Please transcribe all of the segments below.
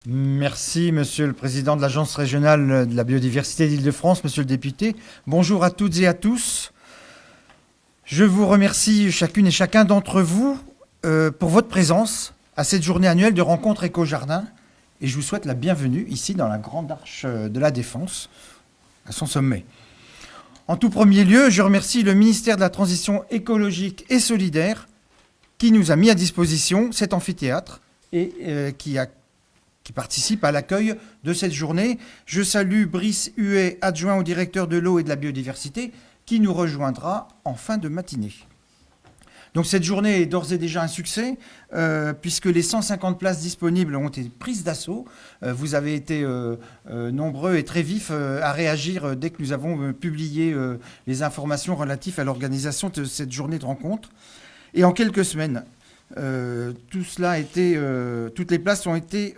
Merci, Monsieur le Président de l'Agence régionale de la biodiversité d'Île-de-France, Monsieur le député. Bonjour à toutes et à tous. Je vous remercie chacune et chacun d'entre vous pour votre présence à cette journée annuelle de rencontre éco-jardin et je vous souhaite la bienvenue ici dans la Grande Arche de la Défense, à son sommet. En tout premier lieu, je remercie le ministère de la Transition écologique et solidaire qui nous a mis à disposition cet amphithéâtre et qui participe à l'accueil de cette journée. Je salue Brice Huet, adjoint au directeur de l'eau et de la biodiversité, qui nous rejoindra en fin de matinée. Donc cette journée est d'ores et déjà un succès, puisque les 150 places disponibles ont été prises d'assaut. Vous avez été nombreux et très vifs à réagir dès que nous avons publié les informations relatives à l'organisation de cette journée de rencontre. Et en quelques semaines, toutes les places ont été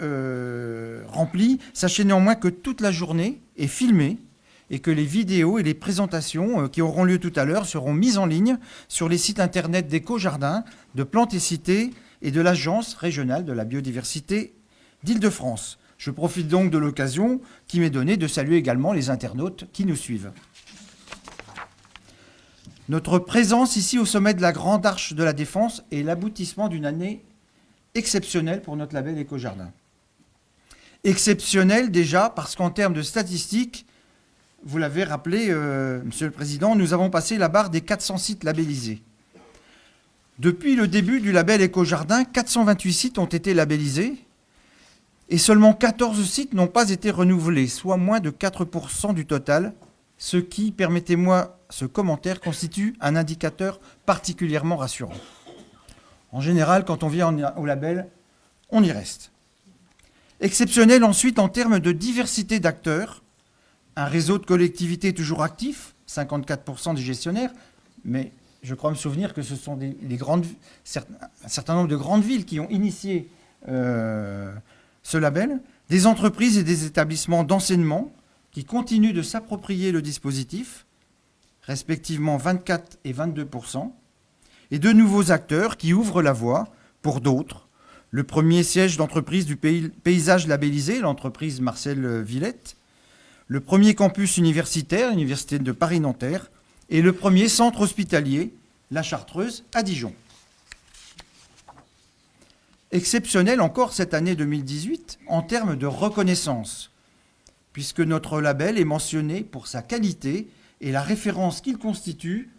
remplies. Sachez néanmoins que toute la journée est filmée et que les vidéos et les présentations qui auront lieu tout à l'heure seront mises en ligne sur les sites internet d'Éco-Jardin, de Plantes et Cités et de l'Agence régionale de la biodiversité d'Île-de-France. Je profite donc de l'occasion qui m'est donnée de saluer également les internautes qui nous suivent. Notre présence ici au sommet de la Grande Arche de la Défense est l'aboutissement d'une année exceptionnelle pour notre label Éco-Jardin. Exceptionnelle déjà parce qu'en termes de statistiques, vous l'avez rappelé, Monsieur le Président, nous avons passé la barre des 400 sites labellisés. Depuis le début du label Éco-Jardin, 428 sites ont été labellisés et seulement 14 sites n'ont pas été renouvelés, soit moins de 4% du total, ce qui, permettez-moi ce commentaire, constitue un indicateur particulièrement rassurant. En général, quand on vient au label, on y reste. Exceptionnel ensuite en termes de diversité d'acteurs, un réseau de collectivités toujours actif, 54% des gestionnaires, mais je crois me souvenir que ce sont un certain nombre de grandes villes qui ont initié ce label, des entreprises et des établissements d'enseignement qui continuent de s'approprier le dispositif, respectivement 24 et 22%, et de nouveaux acteurs qui ouvrent la voie pour d'autres. Le premier siège d'entreprise du paysage labellisé, l'entreprise Marcel Villette, le premier campus universitaire, l'Université de Paris-Nanterre, et le premier centre hospitalier, la Chartreuse, à Dijon. Exceptionnel encore cette année 2018 en termes de reconnaissance, puisque notre label est mentionné pour sa qualité et la référence qu'il constitue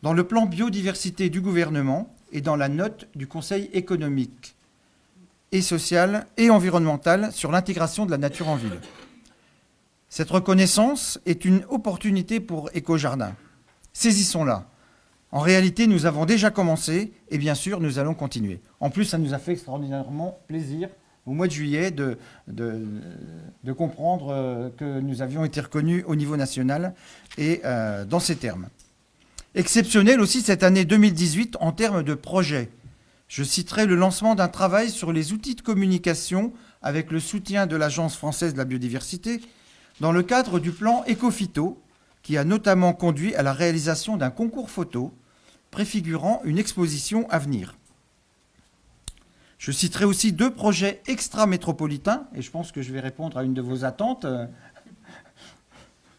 dans le plan biodiversité du gouvernement et dans la note du Conseil économique et social et environnemental sur l'intégration de la nature en ville. Cette reconnaissance est une opportunité pour Éco-Jardin. Saisissons-la. En réalité, nous avons déjà commencé et bien sûr, nous allons continuer. En plus, ça nous a fait extraordinairement plaisir au mois de juillet de comprendre que nous avions été reconnus au niveau national et dans ces termes. Exceptionnel aussi cette année 2018 en termes de projets. Je citerai le lancement d'un travail sur les outils de communication avec le soutien de l'Agence française de la biodiversité dans le cadre du plan Éco-Phyto, qui a notamment conduit à la réalisation d'un concours photo préfigurant une exposition à venir. Je citerai aussi 2 projets extra-métropolitains, et je pense que je vais répondre à une de vos attentes,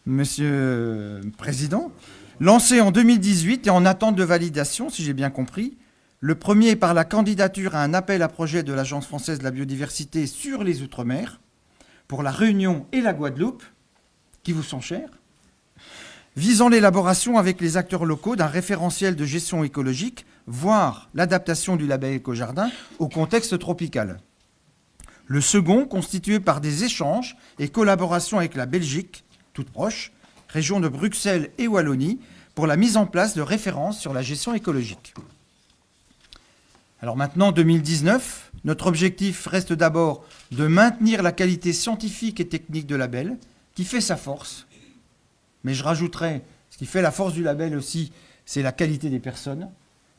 Monsieur le Président. Lancés en 2018 et en attente de validation, si j'ai bien compris. Le premier est par la candidature à un appel à projet de l'Agence française de la biodiversité sur les Outre-mer, pour la Réunion et la Guadeloupe, qui vous sont chers, visant l'élaboration avec les acteurs locaux d'un référentiel de gestion écologique, voire l'adaptation du label Éco-Jardin au contexte tropical. Le second, constitué par des échanges et collaborations avec la Belgique, toute proche, région de Bruxelles et Wallonie, pour la mise en place de références sur la gestion écologique. Alors maintenant, 2019, notre objectif reste d'abord de maintenir la qualité scientifique et technique de label, qui fait sa force. Mais je rajouterai, ce qui fait la force du label aussi, c'est la qualité des personnes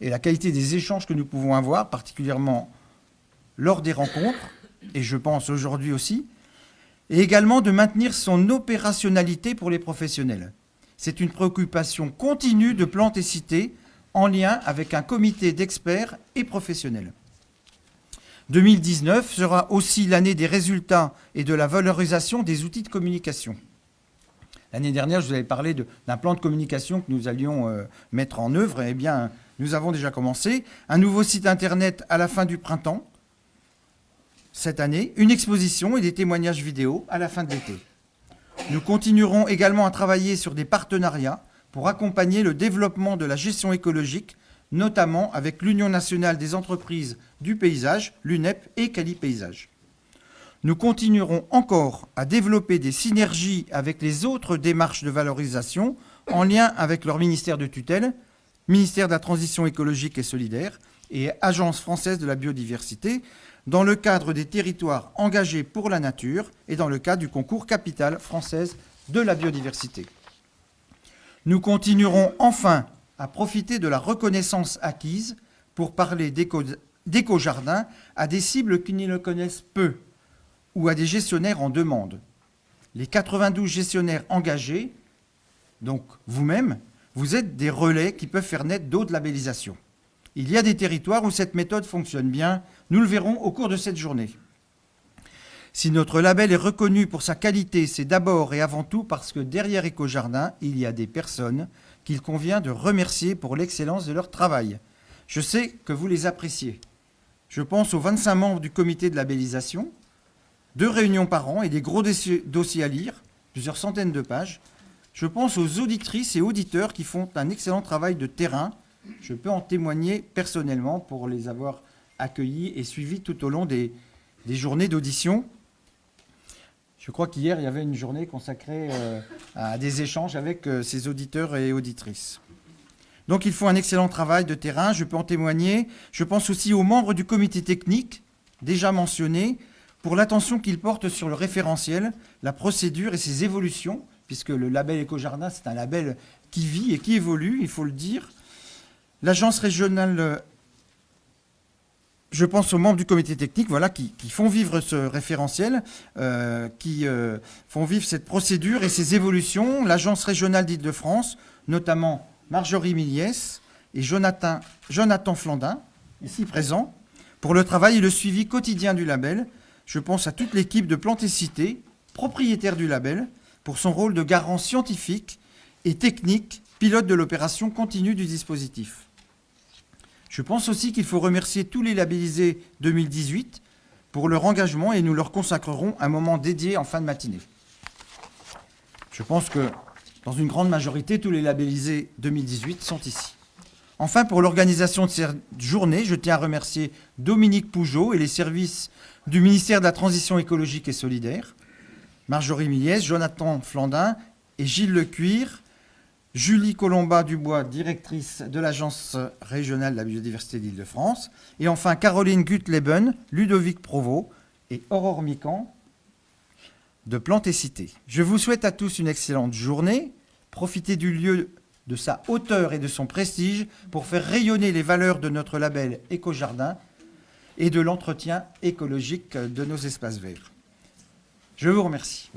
et la qualité des échanges que nous pouvons avoir, particulièrement lors des rencontres, et je pense aujourd'hui aussi, et également de maintenir son opérationnalité pour les professionnels. C'est une préoccupation continue de Plantes et Cités en lien avec un comité d'experts et professionnels. 2019 sera aussi l'année des résultats et de la valorisation des outils de communication. L'année dernière, je vous avais parlé d'un plan de communication que nous allions mettre en œuvre. Eh bien, nous avons déjà commencé. Un nouveau site internet à la fin du printemps, cette année, une exposition et des témoignages vidéo à la fin de l'été. Nous continuerons également à travailler sur des partenariats pour accompagner le développement de la gestion écologique, notamment avec l'Union nationale des entreprises du paysage, l'UNEP et Quali Paysage. Nous continuerons encore à développer des synergies avec les autres démarches de valorisation en lien avec leur ministère de tutelle, ministère de la Transition écologique et solidaire et Agence française de la biodiversité, dans le cadre des territoires engagés pour la nature et dans le cadre du concours Capitale française de la biodiversité. Nous continuerons enfin à profiter de la reconnaissance acquise pour parler d'éco-jardin à des cibles qui ne le connaissent peu ou à des gestionnaires en demande. Les 92 gestionnaires engagés, donc vous-même, vous êtes des relais qui peuvent faire naître d'autres labellisations. Il y a des territoires où cette méthode fonctionne bien, nous le verrons au cours de cette journée. Si notre label est reconnu pour sa qualité, c'est d'abord et avant tout parce que derrière Éco-Jardin, il y a des personnes qu'il convient de remercier pour l'excellence de leur travail. Je sais que vous les appréciez. Je pense aux 25 membres du comité de labellisation, 2 réunions par an et des gros dossiers à lire, plusieurs centaines de pages. Je pense aux auditrices et auditeurs qui font un excellent travail de terrain. Je peux en témoigner personnellement pour les avoir accueillis et suivis tout au long des journées d'audition. Je crois qu'hier, il y avait une journée consacrée à des échanges avec ces auditeurs et auditrices. Donc, ils font un excellent travail de terrain, je peux en témoigner. Je pense aussi aux membres du comité technique, déjà mentionnés, pour l'attention qu'ils portent sur le référentiel, la procédure et ses évolutions, puisque le label Éco-Jardin, c'est un label qui vit et qui évolue, il faut le dire. L'agence régionale, je pense aux membres du comité technique, voilà, qui font vivre ce référentiel, qui font vivre cette procédure et ses évolutions. L'agence régionale d'Île-de-France, notamment Marjorie Milliès et Jonathan Flandin, ici présents, pour le travail et le suivi quotidien du label. Je pense à toute l'équipe de Plantécité, propriétaire du label, pour son rôle de garant scientifique et technique, pilote de l'opération continue du dispositif. Je pense aussi qu'il faut remercier tous les labellisés 2018 pour leur engagement et nous leur consacrerons un moment dédié en fin de matinée. Je pense que dans une grande majorité, tous les labellisés 2018 sont ici. Enfin, pour l'organisation de cette journée, je tiens à remercier Dominique Pougeot et les services du ministère de la Transition écologique et solidaire, Marjorie Milliès, Jonathan Flandin et Gilles Lecuir, Julie Colomba-Dubois, directrice de l'Agence régionale de la biodiversité d'Île-de-France, et enfin Caroline Gutleben, Ludovic Provost et Aurore Mican de Plantécité. Je vous souhaite à tous une excellente journée. Profitez du lieu, de sa hauteur et de son prestige pour faire rayonner les valeurs de notre label Éco-Jardin et de l'entretien écologique de nos espaces verts. Je vous remercie.